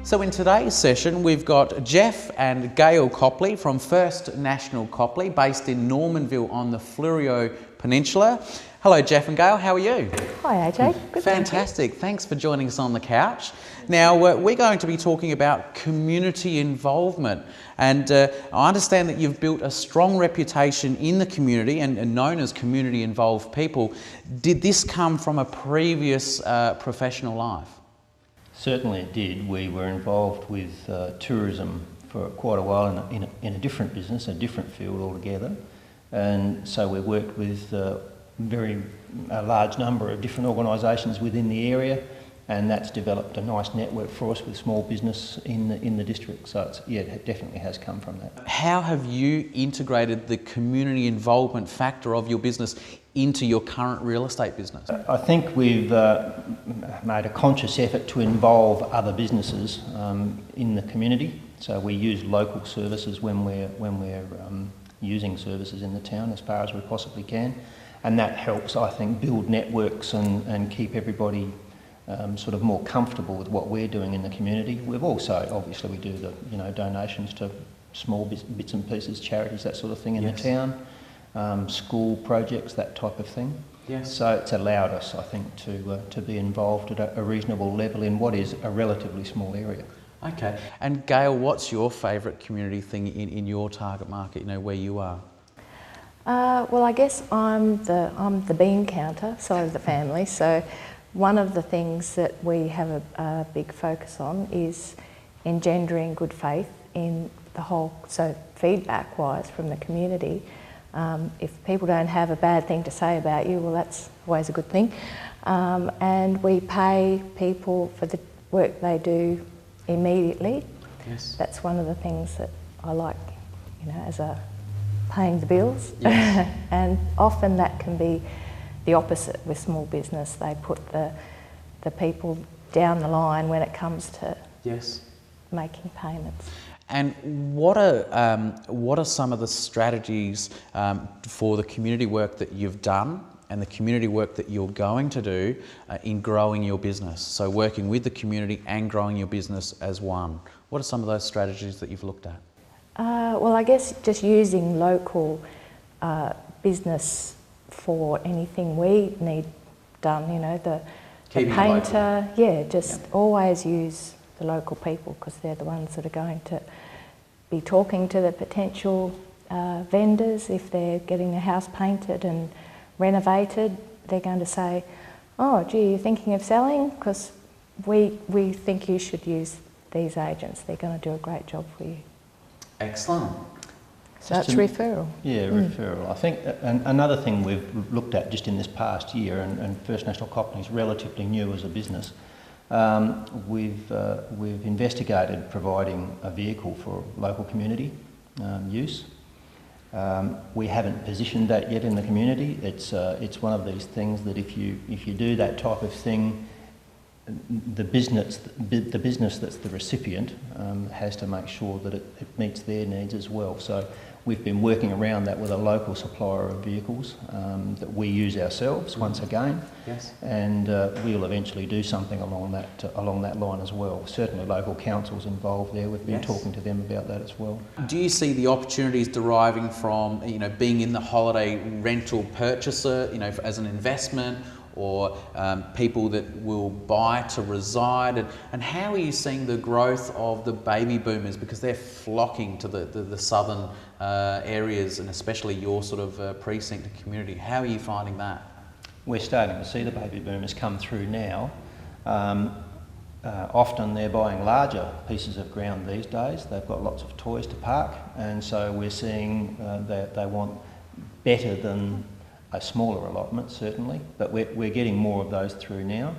So in today's session, we've got Jeff and Gail Copley from First National Copley, based in Normanville on the Fleurieu Peninsula. Hello, Jeff and Gail, how are you? Hi, AJ. Good. Fantastic. Thanks for joining us on the couch. Now, we're going to be talking about community involvement. And I understand that you've built a strong reputation in the community and known as community involved people. Did this come from a previous professional life? Certainly it did. We were involved with tourism for quite a while in a different business, a different field altogether. And so we worked with a large number of different organisations within the area, and that's developed a nice network for us with small business in the district. So it definitely has come from that. How have you integrated the community involvement factor of your business into your current real estate business? I think we've made a conscious effort to involve other businesses in the community. So we use local services when we're using services in the town as far as we possibly can, and that helps, I think, build networks and keep everybody sort of more comfortable with what we're doing in the community. We've also, obviously, we do the donations to small bits and pieces, charities, that sort of thing in the town. School projects, that type of thing. Yes. So it's allowed us, I think, to be involved at a reasonable level in what is a relatively small area. Okay. And Gail, what's your favourite community thing in your target market, where you are? Well, I guess I'm the bean counter side of the family. So one of the things that we have a big focus on is engendering good faith in the whole. So feedback-wise from the community. If people don't have a bad thing to say about you, well, that's always a good thing. And we pay people for the work they do immediately. Yes. That's one of the things that I like, as a paying the bills. Yes. And often that can be the opposite with small business. They put the people down the line when it comes to making payments. And what are some of the strategies for the community work that you've done and the community work that you're going to do in growing your business? So working with the community and growing your business as one. What are some of those strategies that you've looked at? Well, I guess just using local business for anything we need done, the painter, always use the local people, because they're the ones that are going to be talking to the potential vendors. If they're getting a house painted and renovated, they're going to say, "Oh, gee, you're thinking of selling? Because we think you should use these agents. They're going to do a great job for you." Excellent. So that's referral. Yeah, referral. I think another thing we've looked at just in this past year, and First National Copley is relatively new as a business. We've investigated providing a vehicle for local community use. We haven't positioned that yet in the community. It's one of these things that if you do that type of thing, the business that's the recipient has to make sure that it meets their needs as well. So we've been working around that with a local supplier of vehicles that we use ourselves once again. Yes. And we'll eventually do something along that line as well. Certainly local councils involved there. We've been talking to them about that as well. Do you see the opportunities deriving from being in the holiday rental purchaser, as an investment, or people that will buy to reside, and how are you seeing the growth of the baby boomers, because they're flocking to the southern areas, and especially your sort of precinct and community? How are you finding that? We're starting to see the baby boomers come through now. Often they're buying larger pieces of ground these days. They've got lots of toys to park, and so we're seeing that they want better than a smaller allotment, certainly, but we're getting more of those through now.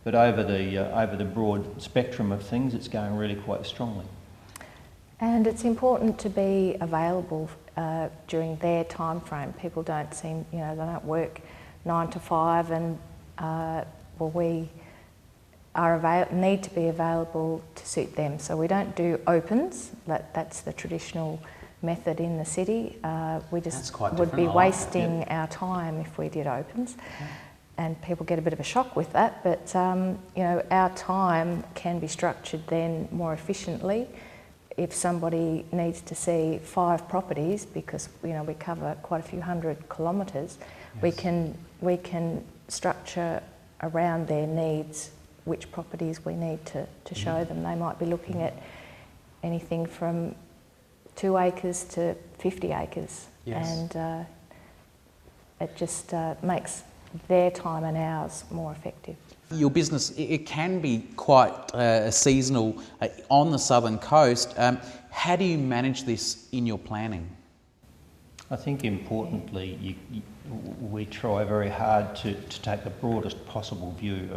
But over the broad spectrum of things, it's going really quite strongly. And it's important to be available during their time frame. People don't they don't work 9 to 5, and we need to be available to suit them. So we don't do opens. That's the traditional method in the city. We just would be wasting our time if we did opens. and people get a bit of a shock with that, but you know, our time can be structured then more efficiently. If somebody needs to see 5 properties, because you know we cover quite a few hundred kilometres, Yes. we can structure around their needs which properties we need to show them. They might be looking at anything from 2 acres to 50 acres, Yes. and it just makes their time and ours more effective. Your business, it can be quite seasonal on the southern coast. How do you manage this in your planning? I think importantly, we try very hard to take the broadest possible view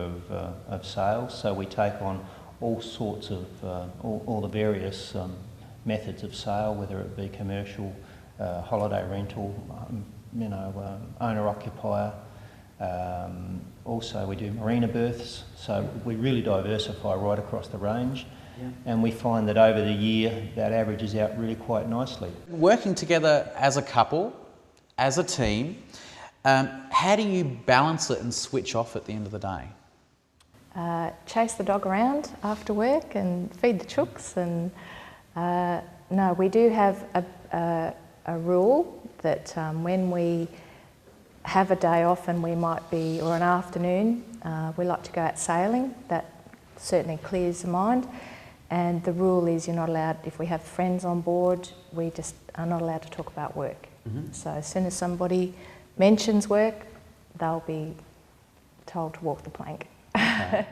of sales. So we take on all sorts of, all the various methods of sale, whether it be commercial, holiday rental, you know, owner-occupier. Also we do marina berths, so we really diversify right across the range. Yeah. And we find that over the year that averages out really quite nicely. Working together as a couple, as a team, how do you balance it and switch off at the end of the day? Chase the dog around after work and feed the chooks, and no, we do have a rule that when we have a day off and we might be, or an afternoon, we like to go out sailing. That certainly clears the mind. And the rule is you're not allowed, if we have friends on board, we just are not allowed to talk about work. Mm-hmm. So as soon as somebody mentions work, they'll be told to walk the plank. Okay.